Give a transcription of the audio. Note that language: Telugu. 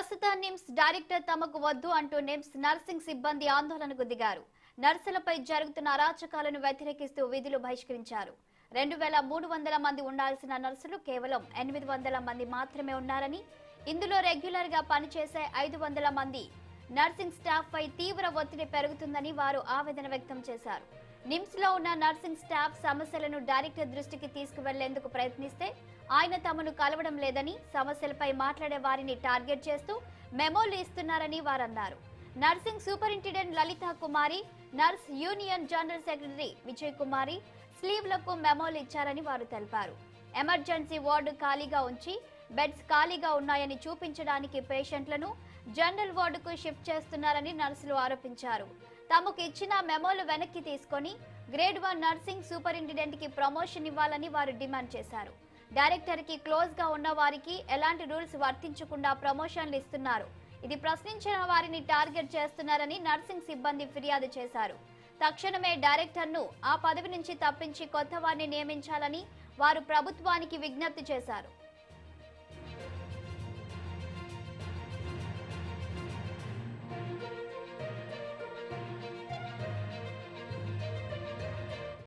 ప్రస్తుత నిమ్స్ డైరెక్టర్ తమకు వద్దు అంటూ నిమ్స్ నర్సింగ్ సిబ్బంది ఆందోళనకు దిగారు. నర్సులపై జరుగుతున్న అరాచకాలను వ్యతిరేకిస్తూ విధులు బహిష్కరించారు. 2300 మంది ఉండాల్సిన నర్సులు కేవలం 800 మంది మాత్రమే ఉన్నారని, ఇందులో రెగ్యులర్ గా పనిచేసే 500 మంది నర్సింగ్ స్టాఫ్ పై తీవ్ర ఒత్తిడి పెరుగుతుందని వారు ఆవేదన వ్యక్తం చేశారు. నిమ్స్ లో ఉన్న నర్సింగ్ స్టాఫ్ సమస్యలను డైరెక్టర్ దృష్టికి తీసుకువెళ్లేందుకు ప్రయత్నిస్తే ఆయన తమను కలవడం లేదని, సమస్యలపై మాట్లాడే వారిని టార్గెట్ చేస్తూ మెమోలు ఇస్తున్నారని వారన్నారు. Nursing superintendent Lalitha Kumari, nurse union general secretary Vijay Kumari స్లీవ్లకు మెమోలు ఇచ్చారని వారు తెలిపారు. ఎమర్జెన్సీ వార్డు ఖాళీగా ఉంచి బెడ్స్ ఖాళీగా ఉన్నాయని చూపించడానికి పేషెంట్లను జనరల్ వార్డుకు షిఫ్ట్ చేస్తున్నారని నర్సులు ఆరోపించారు. తమకు ఇచ్చిన మెమోలు వెనక్కి తీసుకొని గ్రేడ్ 1 నర్సింగ్ సూపరింటెండెంట్ కి ప్రమోషన్ ఇవ్వాలని వారు డిమాండ్ చేశారు. డైరెక్టర్ కి క్లోజ్ గా ఉన్న వారికి ఎలాంటి రూల్స్ వర్తించకుండా ప్రమోషన్లు ఇస్తున్నారు. ఇది ప్రశ్నించిన వారిని టార్గెట్ చేస్తున్నారని నర్సింగ్ సిబ్బంది ఫిర్యాదు చేశారు. తక్షణమే డైరెక్టర్ ను ఆ పదవి నుంచి తప్పించి కొత్త వారిని నియమించాలని వారు ప్రభుత్వానికి విజ్ఞప్తి చేశారు.